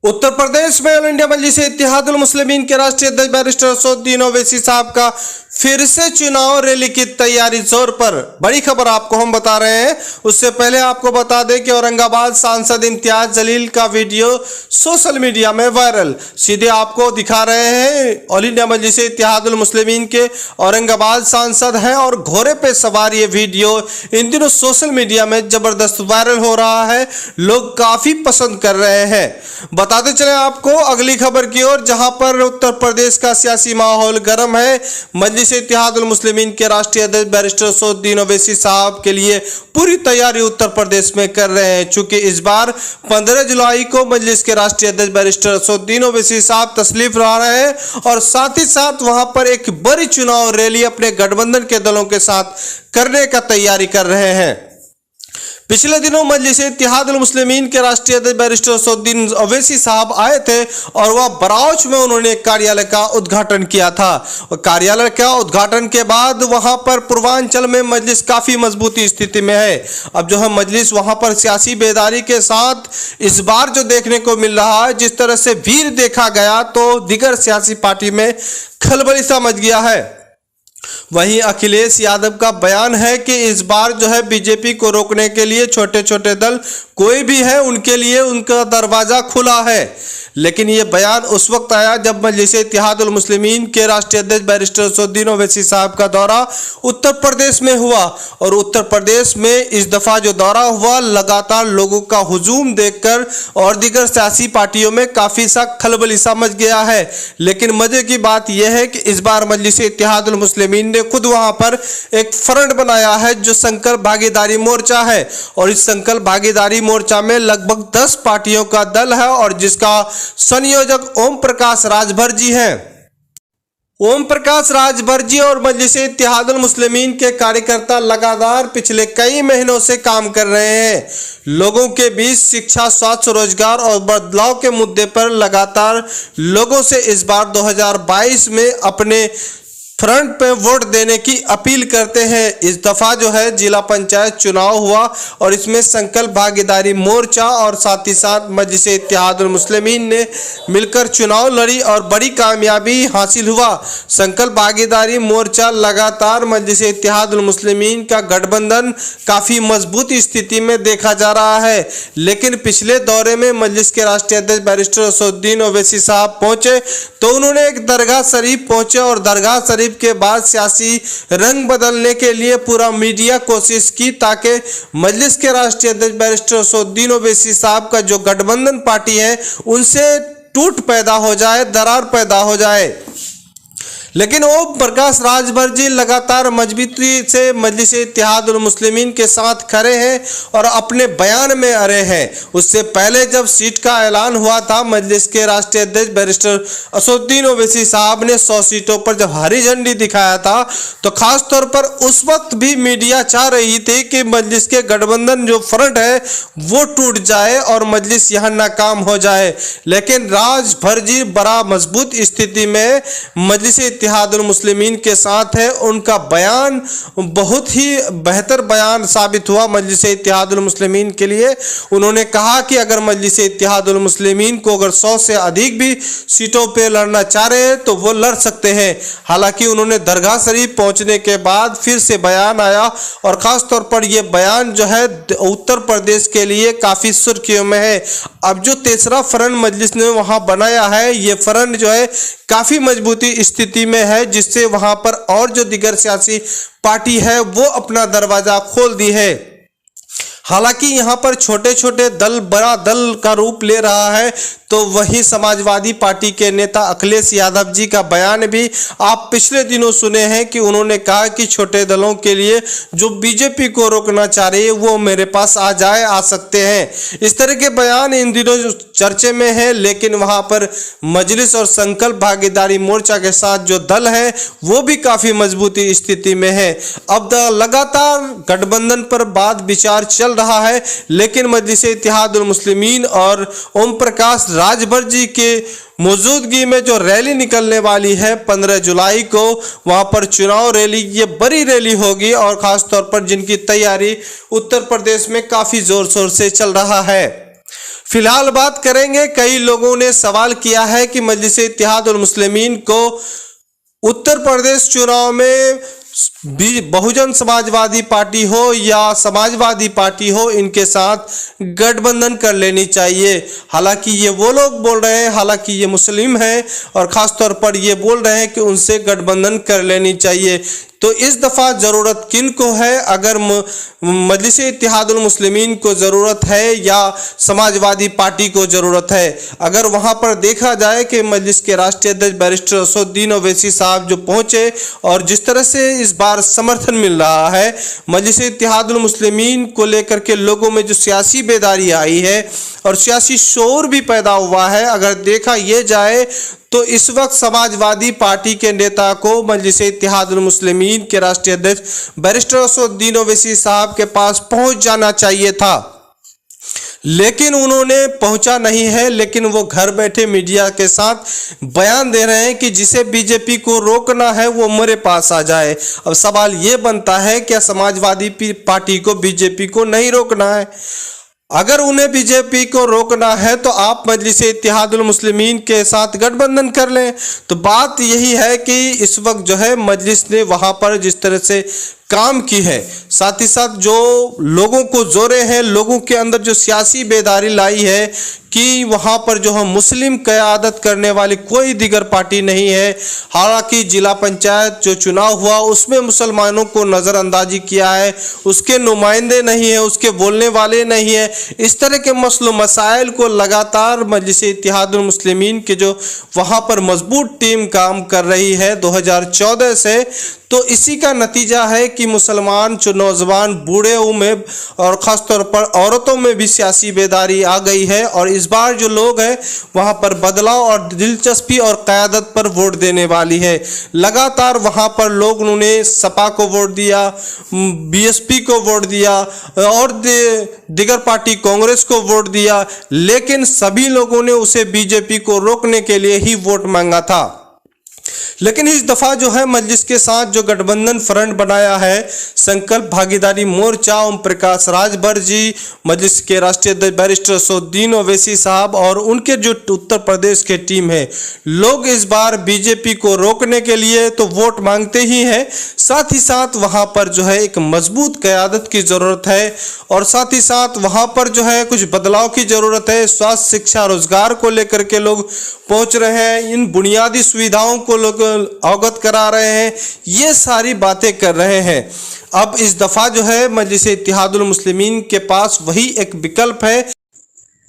उत्तर प्रदेश में all India मजलिस इत्तेहादुल मुस्लिमीन के राष्ट्रीय अध्यक्ष बैरिस्टर असदुद्दीन ओवैसी साहब का फिर से चुनाव रैली की तैयारी जोर पर। बड़ी खबर आपको हम बता रहे हैं। उससे पहले आपको बता दें कि औरंगाबाद सांसद इम्तियाज जलील का वीडियो सोशल मीडिया में वायरल। सीधे आपको दिखा रहे हैं, ऑल इंडिया मजलिस इत्तेहादुल मुस्लिमीन के औरंगाबाद सांसद हैं और घोड़े पे सवार ये वीडियो इन दिनों सोशल मीडिया में जबरदस्त वायरल हो रहा है। लोग काफी पसंद कर रहे हैं। बताते चले आपको अगली खबर की ओर, जहां पर उत्तर प्रदेश का सियासी माहौल गर्म है। मजलिस इत्तेहादुल मुस्लिमीन के राष्ट्रीय अध्यक्ष बैरिस्टर असदुद्दीन ओवैसी साहब के लिए पूरी तैयारी उत्तर प्रदेश में कर रहे हैं। चूंकि इस बार 15 जुलाई को मजलिस के राष्ट्रीय अध्यक्ष बैरिस्टर असदुद्दीन ओवैसी साहब तशरीफ ला रहे हैं और साथ ही साथ वहां पर एक बड़ी चुनाव रैली अपने गठबंधन के दलों के साथ करने का तैयारी कर रहे हैं। पिछले दिनों मजलिस इत्तेहादुल मुस्लिमीन के राष्ट्रीय अध्यक्ष बैरिस्टर असदुद्दीन ओवैसी साहब आए थे और वह बराउच में उन्होंने कार्यालय का उद्घाटन किया था। और कार्यालय का उद्घाटन के बाद वहां पर पूर्वांचल में मजलिस काफी मजबूती स्थिति में है। अब जो है मजलिस वहां पर सियासी बेदारी के साथ इस बार जो देखने को मिल रहा है, जिस तरह से भीड़ देखा गया तो दीगर सियासी पार्टी में खलबली सा मच गया है। वहीं अखिलेश यादव का बयान है कि इस बार जो है बीजेपी को रोकने के लिए छोटे छोटे दल कोई भी है उनके लिए उनका दरवाजा खुला है। लेकिन ये बयान उस वक्त आया जब मजलिस इत्तेहादुल मुस्लिमीन के राष्ट्रीय अध्यक्ष बैरिस्टर असदुद्दीन ओवैसी साहब का दौरा उत्तर प्रदेश में हुआ। और उत्तर प्रदेश में इस दफा जो दौरा हुआ, लगातार लोगों का हुजूम देखकर और दीगर सियासी पार्टियों में काफी सा खलबली सा मच गया है। लेकिन मजे की बात यह है कि इस बार मजलिस इत्तेहादुल मुस्लिमीन ने खुद वहां पर एक फ्रंट बनाया है जो संकल्प भागीदारी मोर्चा है। और इस संकल्प भागीदारी मोर्चा में लगभग 10 पार्टियों का दल है और जिसका संयोजक ओम प्रकाश राजभर जी हैं। ओम प्रकाश राजभर जी और मजलिस इत्तेहादुल मुस्लिमीन के कार्यकर्ता लगातार पिछले कई महीनों से काम कर रहे हैं। लोगों के बीच शिक्षा, स्वास्थ्य, रोजगार और बदलाव के मुद्दे पर लगातार लोगों से इस बार 2022 में अपने फ्रंट पे वोट देने की अपील करते हैं। इस दफा जो है जिला पंचायत चुनाव हुआ और इसमें संकल्प भागीदारी मोर्चा और साथ ही साथ मजलिस इत्तेहादुल मुस्लिमीन ने मिलकर चुनाव लड़ी और बड़ी कामयाबी हासिल हुआ। संकल्प भागीदारी मोर्चा लगातार मजलिस इत्तेहादुल मुस्लिमीन का गठबंधन काफी मजबूत स्थिति में देखा जा रहा है। लेकिन पिछले दौरे में मजलिस के राष्ट्रीय अध्यक्ष बैरिस्टर असदुद्दीन ओवैसी साहब पहुंचे तो उन्होंने एक दरगाह शरीफ पहुंचे और दरगाह शरीफ के बाद सियासी रंग बदलने के लिए पूरा मीडिया कोशिश की ताकि मजलिस के राष्ट्रीय अध्यक्ष बैरिस्टर असदुद्दीन ओवैसी साहब का जो गठबंधन पार्टी है उनसे टूट पैदा हो जाए, दरार पैदा हो जाए। लेकिन ओम प्रकाश राजभर जी लगातार मजबूती से मजलिस इत्तेहादुल मुस्लिमीन के साथ खड़े हैं और अपने बयान में अड़े हैं। उससे पहले जब सीट का ऐलान हुआ था, मजलिस के राष्ट्रीय अध्यक्ष बैरिस्टर असदुद्दीन ओवैसी साहब ने 100 सीटों पर जब हरी झंडी दिखाया था तो खास तौर पर उस वक्त भी मीडिया चाह रही थी कि मजलिस के गठबंधन जो फ्रंट है वो टूट जाए और मजलिस यहाँ नाकाम हो जाए। लेकिन राजभर जी बड़ा मजबूत स्थिति में मजलिस इत्तेहादुल मुस्लिमीन के साथ है। उनका बयान बहुत ही बेहतर बयान साबित हुआ मजलिस इत्तेहादुल मुस्लिमीन के लिए। उन्होंने कहा कि अगर मजलिस इत्तेहादुल मुस्लिमीन को अगर 100 से अधिक भी सीटों पे लड़ना चाह रहे हैं तो वो लड़ सकते हैं। हालांकि उन्होंने दरगाह शरीफ पहुंचने के बाद फिर से बयान आया और खास तौर पर यह बयान जो है उत्तर प्रदेश के लिए काफी सुर्खियों में है। अब जो तीसरा फ्रंट मजलिस ने वहां बनाया है, ये फ्रंट जो है काफी मजबूती स्थिति में है, जिससे वहां पर और जो दीगर सियासी पार्टी है वो अपना दरवाजा खोल दी है। हालांकि यहां पर छोटे छोटे दल बड़ा दल का रूप ले रहा है। तो वही समाजवादी पार्टी के नेता अखिलेश यादव जी का बयान भी आप पिछले दिनों सुने हैं कि उन्होंने कहा कि छोटे दलों के लिए जो बीजेपी को रोकना चाह रही है वो मेरे पास आ सकते हैं। इस तरह के बयान इन दिनों चर्चे में है। लेकिन वहां पर मजलिस और संकल्प भागीदारी मोर्चा के साथ जो दल है वो भी काफी मजबूती स्थिति में है। अब लगातार गठबंधन पर बात विचार चल रहा है। लेकिन मजलिस इत्तेहादुल मुस्लिमीन और ओम प्रकाश राजभर जी के मौजूदगी में जो रैली निकलने वाली है 15 जुलाई को, वहां पर चुनाव रैली, ये बड़ी रैली होगी और खास तौर पर जिनकी तैयारी उत्तर प्रदेश में काफी जोर शोर से चल रहा है। फिलहाल बात करेंगे, कई लोगों ने सवाल किया है कि मजलिस इत्तेहादुल मुस्लिमीन को उत्तर प्रदेश चुनाव में बहुजन समाजवादी पार्टी हो या समाजवादी पार्टी हो, इनके साथ गठबंधन कर लेनी चाहिए। हालांकि ये वो लोग बोल रहे हैं, हालांकि ये मुस्लिम हैं और ख़ास तौर पर ये बोल रहे हैं कि उनसे गठबंधन कर लेनी चाहिए। तो इस दफ़ा ज़रूरत किन को है? अगर मजलिस इत्तेहादुल मुस्लिमीन को ज़रूरत है या समाजवादी पार्टी को ज़रूरत है? अगर वहाँ पर देखा जाए कि मजलिस के राष्ट्रीय अध्यक्ष बैरिस्टर असदुद्दीन ओवैसी साहब जो पहुँचे और जिस तरह से इस बार समर्थन मिल रहा है मजलिस इत्तेहादुल मुस्लिमीन को लेकर के, लोगों में जो सियासी बेदारी आई है और सियासी शोर भी पैदा हुआ है, अगर देखा ये जाए तो इस वक्त समाजवादी पार्टी के नेता को मजलिस इत्तेहादुल मुस्लिमीन के राष्ट्रीय अध्यक्ष बैरिस्टर असदुद्दीन ओवैसी साहब के पास पहुंच जाना चाहिए था, लेकिन उन्होंने पहुंचा नहीं है। लेकिन वो घर बैठे मीडिया के साथ बयान दे रहे हैं कि जिसे बीजेपी को रोकना है वो मेरे पास आ जाए। अब सवाल ये बनता है, क्या समाजवादी पार्टी को बीजेपी को नहीं रोकना है? अगर उन्हें बीजेपी को रोकना है तो आप मजलिस इत्तेहादुल मुस्लिमीन के साथ गठबंधन कर लें। तो बात यही है कि इस वक्त जो है मजलिस ने वहां पर जिस तरह से काम की है, साथ ही साथ जो लोगों को जोड़े हैं, लोगों के अंदर जो सियासी बेदारी लाई है कि वहाँ पर जो है मुस्लिम क़यादत करने वाली कोई दीगर पार्टी नहीं है। हालांकि जिला पंचायत जो चुनाव हुआ उसमें मुसलमानों को नज़रअंदाजी किया है, उसके नुमाइंदे नहीं है, उसके बोलने वाले नहीं है। इस तरह के मसलो मसाइल को लगातार मजलिस इत्तेहादुल मुस्लिमीन के जो वहाँ पर मजबूत टीम काम कर रही है 2014 से, तो इसी का नतीजा है कि मुसलमान जो नौजवान बूढ़े में और ख़ास तौर पर औरतों में भी सियासी बेदारी आ गई है और इस बार जो लोग हैं वहाँ पर बदलाव और दिलचस्पी और क़यादत पर वोट देने वाली है। लगातार वहाँ पर लोग उन्होंने सपा को वोट दिया, बीएसपी को वोट दिया और दीगर पार्टी कांग्रेस को वोट दिया, लेकिन सभी लोगों ने उसे बीजेपी को रोकने के लिए ही वोट मांगा था। लेकिन इस दफ़ा जो है मजलिस के साथ जो गठबंधन फ्रंट बनाया है संकल्प भागीदारी मोर्चा, ओम प्रकाश राजभर जी, मजलिस के राष्ट्रीय अध्यक्ष बैरिस्टर असदुद्दीन ओवैसी साहब और उनके जो उत्तर प्रदेश के टीम है, लोग इस बार बीजेपी को रोकने के लिए तो वोट मांगते ही हैं, साथ ही साथ वहाँ पर जो है एक मजबूत क़यादत की ज़रूरत है और साथ ही साथ वहाँ पर जो है कुछ बदलाव की ज़रूरत है। स्वास्थ्य, शिक्षा, रोजगार को लेकर के लोग पहुँच रहे हैं, इन बुनियादी सुविधाओं को लोग अवगत करा रहे हैं, ये सारी बातें कर रहे हैं। अब इस दफ़ा जो है मजलिस इत्तेहादुल मुस्लिमीन के पास वही एक विकल्प है।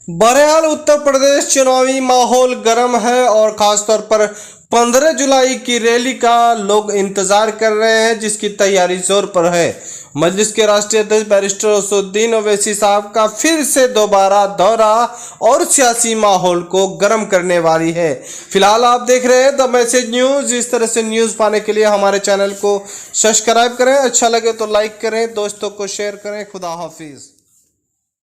बहरहाल उत्तर प्रदेश चुनावी माहौल गर्म है और ख़ास तौर पर 15 जुलाई की रैली का लोग इंतज़ार कर रहे हैं, जिसकी तैयारी जोर पर है। मजलिस के राष्ट्रीय अध्यक्ष बैरिस्टर असदुद्दीन ओवैसी साहब का फिर से दोबारा दौरा और सियासी माहौल को गर्म करने वाली है। फिलहाल आप देख रहे हैं द मैसेज न्यूज़। इस तरह से न्यूज़ पाने के लिए हमारे चैनल को सब्सक्राइब करें, अच्छा लगे तो लाइक करें, दोस्तों को शेयर करें। खुदा हाफिज़।